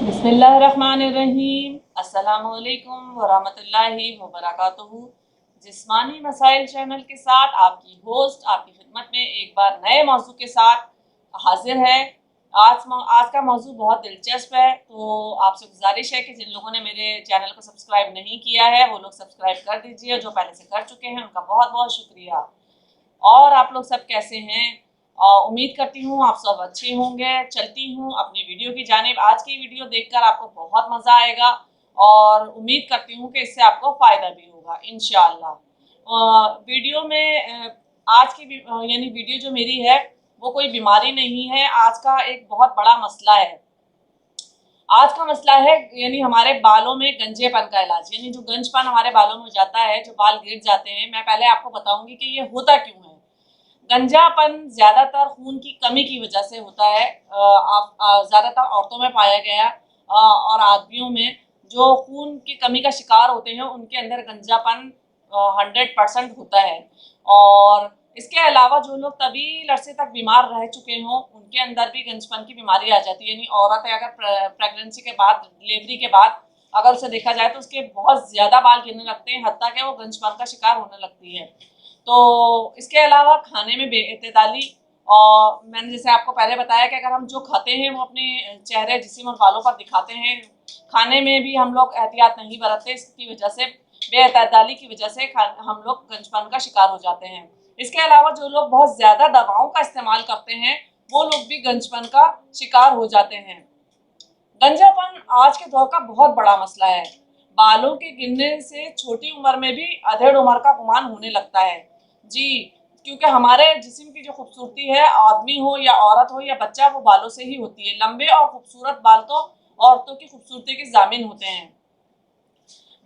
बिस्मिल्लाहिर्रहमानिर्रहीम। अस्सलामुअलैकुम वरहमतुल्लाहि वबरकातुहू। जिस्मानी मसाइल चैनल के साथ आपकी होस्ट आपकी खिदमत में एक बार नए मौजू के साथ हाजिर है। आज का मौजू बहुत दिलचस्प है, तो आपसे गुजारिश है कि जिन लोगों ने मेरे चैनल को सब्सक्राइब नहीं किया है वो लोग सब्सक्राइब कर दीजिए। जो पहले से कर चुके हैं उनका बहुत बहुत शुक्रिया। और आप लोग सब कैसे हैं? उम्मीद करती हूँ आप सब अच्छे होंगे। चलती हूँ अपनी वीडियो की जानिब। आज की वीडियो देखकर आपको बहुत मज़ा आएगा और उम्मीद करती हूँ कि इससे आपको फ़ायदा भी होगा इंशाअल्लाह। वीडियो में आज की यानी वीडियो जो मेरी है वो कोई बीमारी नहीं है। आज का एक बहुत बड़ा मसला है। आज का मसला है यानी हमारे बालों में गंजेपन का इलाज, यानी जो गंजपन हमारे बालों में हो जाता है, जो बाल गिर जाते हैं। मैं पहले आपको बताऊंगी कि ये होता क्यों है। गंजापन ज़्यादातर खून की कमी की वजह से होता है। ज़्यादातर औरतों में पाया गया और आदमियों में जो खून की कमी का शिकार होते हैं उनके अंदर गंजापन 100% होता है। और इसके अलावा जो लोग तवील अरसे तक बीमार रह चुके हों उनके अंदर भी गंजपन की बीमारी आ जाती है। यानी औरत है अगर प्रेगनेंसी के बाद, डिलीवरी के बाद अगर उसे देखा जाए तो उसके बहुत ज़्यादा बाल गिरने लगते हैं, हत्ता कि वो गंजपन का शिकार होने लगती है। तो इसके अलावा खाने में बेइतदाली, और मैंने जैसे आपको पहले बताया कि अगर हम जो खाते हैं वो अपने चेहरे, जिस्म और बालों पर दिखाते हैं। खाने में भी हम लोग एहतियात नहीं बरतते, इसकी वजह से, बेइतदाली की वजह से हम लोग गंजपन का शिकार हो जाते हैं। इसके अलावा जो लोग बहुत ज़्यादा दवाओं का इस्तेमाल करते हैं वो लोग भी गंजपन का शिकार हो जाते हैं। गंजापन आज के दौर का बहुत बड़ा मसला है। बालों के गिरने से छोटी उम्र में भी अधेड़ उम्र का गुमान होने लगता है। जी, क्योंकि हमारे जिस्म की जो खूबसूरती है, आदमी हो या औरत हो या बच्चा, वो बालों से ही होती है। लंबे और खूबसूरत बाल तो औरतों की खूबसूरती के जामिन होते हैं।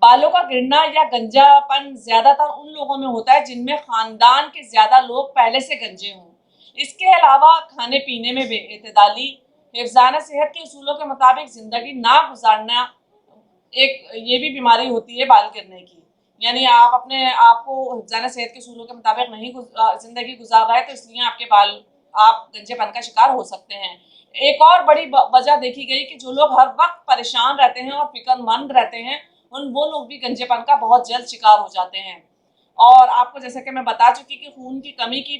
बालों का गिरना या गंजापन ज्यादातर उन लोगों में होता है जिनमें खानदान के ज्यादा लोग पहले से गंजे हों। इसके अलावा खाने पीने में बेइतदाली, हिफ्ज़ान सेहत के उसूलों के मुताबिक जिंदगी ना गुजारना, एक ये भी बीमारी होती है बाल गिरने की। यानी आप अपने आप को हिफ्ज़ान सेहत के उसूलों के मुताबिक नहीं जिंदगी गुजार रहे तो इसलिए आपके बाल, आप गंजेपन का शिकार हो सकते हैं। एक और बड़ी वजह देखी गई कि जो लोग हर वक्त परेशान रहते हैं और फिक्रमंद रहते हैं वो लोग भी गंजेपन का बहुत जल्द शिकार हो जाते हैं। और आपको जैसे कि मैं बता चुकी कि खून की कमी की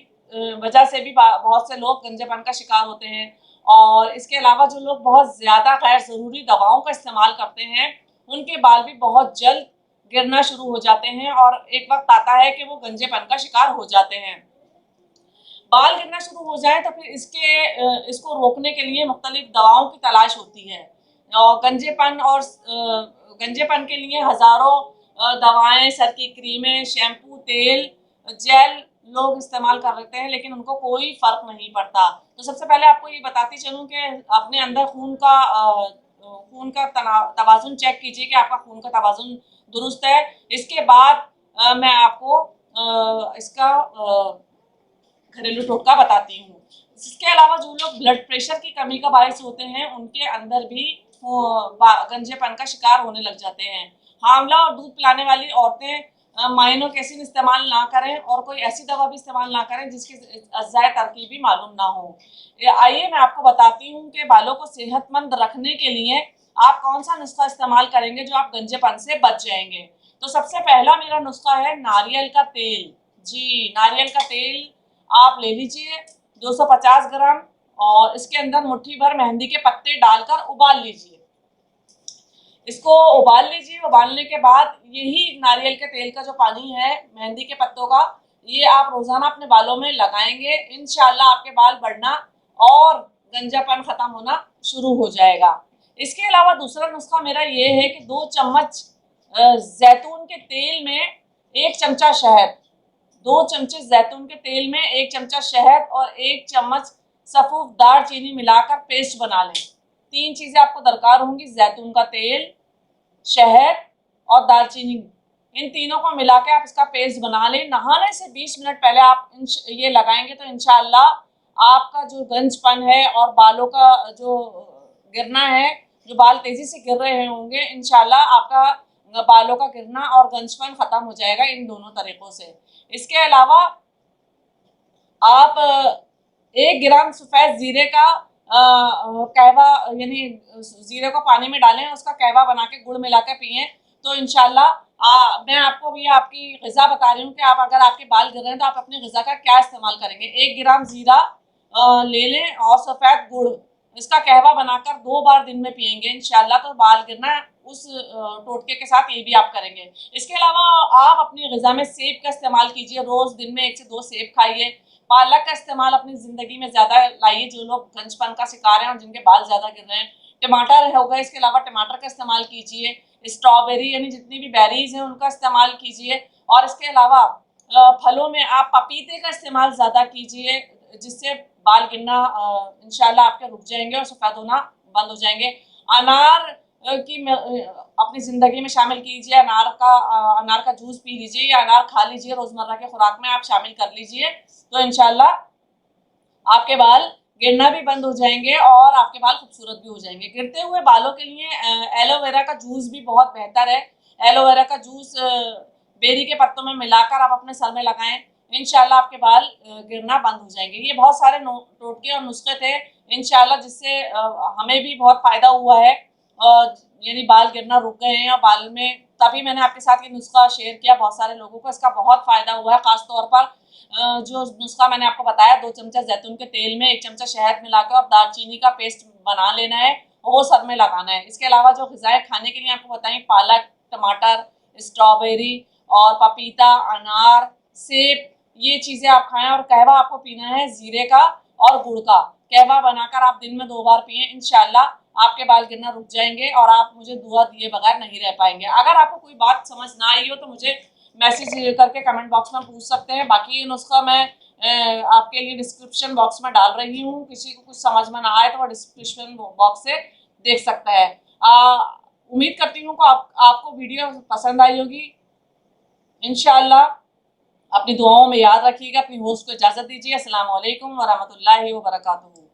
वजह से भी बहुत से लोग गंजेपन का शिकार होते हैं। और इसके अलावा जो लोग बहुत ज़्यादा गैर ज़रूरी दवाओं का इस्तेमाल करते हैं उनके बाल भी बहुत जल्द गिरना शुरू हो जाते हैं और एक वक्त आता है कि वो गंजेपन का शिकार हो जाते हैं। बाल गिरना शुरू हो जाए तो फिर इसको रोकने के लिए मुख्तलिफ दवाओं की तलाश होती है। और गंजेपन के लिए हज़ारों दवाएं, सर की क्रीमें, शैम्पू, तेल, जेल लोग इस्तेमाल कर लेते हैं, लेकिन उनको कोई फ़र्क नहीं पड़ता। तो सबसे पहले आपको ये बताती चलूँ कि अपने अंदर खून का तवाज़ुन चेक कीजिए कि आपका खून का तवाज़ुन दुरुस्त है। इसके बाद मैं आपको इसका घरेलू टोटका बताती हूँ। इसके अलावा जो लोग ब्लड प्रेशर की कमी का बायस होते हैं उनके अंदर भी गंजेपन का शिकार होने लग जाते हैं। हामला और दूध पिलाने वाली औरतें माइनोक एसिड इस्तेमाल ना करें और कोई ऐसी दवा भी इस्तेमाल ना करें जिसकी अज़ाए तरकीब भी मालूम ना हो। आइए मैं आपको बताती हूँ कि बालों को सेहतमंद रखने के लिए आप कौन सा नुस्खा इस्तेमाल करेंगे जो आप गंजेपन से बच जाएंगे। तो सबसे पहला मेरा नुस्खा है नारियल का तेल। जी, नारियल का तेल आप ले लीजिए 250 ग्राम, और इसके अंदर मुट्ठी भर मेहंदी के पत्ते डालकर उबाल लीजिए। इसको उबाल लीजिए। उबालने के बाद यही नारियल के तेल का जो पानी है मेहंदी के पत्तों का, ये आप रोजाना अपने बालों में लगाएंगे। इंशाल्लाह आपके बाल बढ़ना और गंजापन खत्म होना शुरू हो जाएगा। इसके अलावा दूसरा नुस्खा मेरा ये है कि 2 चम्मच जैतून के तेल में 1 चमचा शहद, 2 चमचे जैतून के तेल में 1 चमचा शहद और 1 चम्मच सफ़ूफ दालचीनी मिलाकर पेस्ट बना लें। 3 चीज़ें आपको दरकार होंगी, जैतून का तेल, शहद और दालचीनी। इन तीनों को मिला के आप इसका पेस्ट बना लें। नहाने से 20 मिनट पहले आप ये लगाएंगे तो इंशाल्लाह आपका जो गंजपन है और बालों का जो गिरना है, जो बाल तेजी से गिर रहे होंगे, इंशाल्लाह आपका बालों का गिरना और गंजपन खत्म हो जाएगा इन दोनों तरीकों से। इसके अलावा आप 1 ग्राम सफ़ेद ज़ीरे का कहवा यानी ज़ीरे को पानी में डालें, उसका कहवा बना के गुड़ मिला के पिएँ, तो इंशाल्लाह मैं आपको अभी आपकी ग़िज़ा बता रही हूँ कि आप अगर आपके बाल गिर रहे हैं तो आप अपनी ग़िज़ा का क्या इस्तेमाल करेंगे। 1 ग्राम ज़ीरा ले लें और सफ़ेद गुड़, इसका कहवा बनाकर 2 बार दिन में पिएंगे इंशाल्लाह, तो बाल गिरना उस टोटके के साथ ये भी आप करेंगे। इसके अलावा आप अपनी ग़िज़ा में सेब का इस्तेमाल कीजिए, रोज़ दिन में 1 से 2 सेब खाइए। पालक का इस्तेमाल अपनी ज़िंदगी में ज़्यादा लाइए, जो लोग गंजपन का शिकार हैं और जिनके बाल ज़्यादा गिर रहे हैं। टमाटर हो गए, इसके अलावा टमाटर का इस्तेमाल कीजिए। स्ट्रॉबेरी यानी जितनी भी बेरीज़ हैं उनका इस्तेमाल कीजिए, और इसके अलावा फलों में आप पपीते का इस्तेमाल ज़्यादा कीजिए, जिससे बाल गिरना इंशाल्लाह आपके रुक जाएंगे और सफ़ेद होना बंद हो जाएंगे। अनार की अपनी ज़िंदगी में शामिल कीजिए, अनार का जूस पी लीजिए या अनार खा लीजिए, रोज़मर्रा की खुराक में आप शामिल कर लीजिए, तो इंशाल्लाह आपके बाल गिरना भी बंद हो जाएंगे और आपके बाल खूबसूरत भी हो जाएंगे। गिरते हुए बालों के लिए एलोवेरा का जूस भी बहुत बेहतर है। एलोवेरा का जूस बेरी के पत्तों में मिलाकर आप अपने सर में लगाएं, इंशाल्लाह आपके बाल गिरना बंद हो जाएंगे। ये बहुत सारे टोटके और नुस्खे थे इंशाल्लाह, जिससे हमें भी बहुत फ़ायदा हुआ है, यानी बाल गिरना रुक गए हैं और बाल में, तभी मैंने आपके साथ ये नुस्खा शेयर किया। बहुत सारे लोगों को इसका बहुत फ़ायदा हुआ है, ख़ास तौर पर जो नुस्खा मैंने आपको बताया, 2 चमचा जैतून के तेल में 1 चमचा शहद मिलाकर और दालचीनी का पेस्ट बना लेना है, वो सर में लगाना है। इसके अलावा जो ग़िज़ाएँ खाने के लिए आपको बताई, पालक, टमाटर, स्ट्रॉबेरी और पपीता, अनार, सेब, ये चीज़ें आप खाएँ, और कहवा आपको पीना है ज़ीरे का और गुड़ का। कहवा बनाकर आप दिन में 2 बार पिएँ, इंशाल्लाह आपके बाल गिरना रुक जाएंगे और आप मुझे दुआ दिए बगैर नहीं रह पाएंगे। अगर आपको कोई बात समझ ना आई हो तो मुझे मैसेज करके कमेंट बॉक्स में पूछ सकते हैं। बाकी ये नुस्खा मैं आपके लिए डिस्क्रिप्शन बॉक्स में डाल रही हूँ, किसी को कुछ समझ में ना आए तो वो डिस्क्रिप्शन बॉक्स से देख सकता है। उम्मीद करती हूँ कि आपको वीडियो पसंद आई होगी। इंशाल्लाह अपनी दुआओं में याद रखिएगा। अपनी होस्ट को इजाज़त दीजिए। अस्सलाम वालेकुम व रहमतुल्लाहि व बरकातुहू।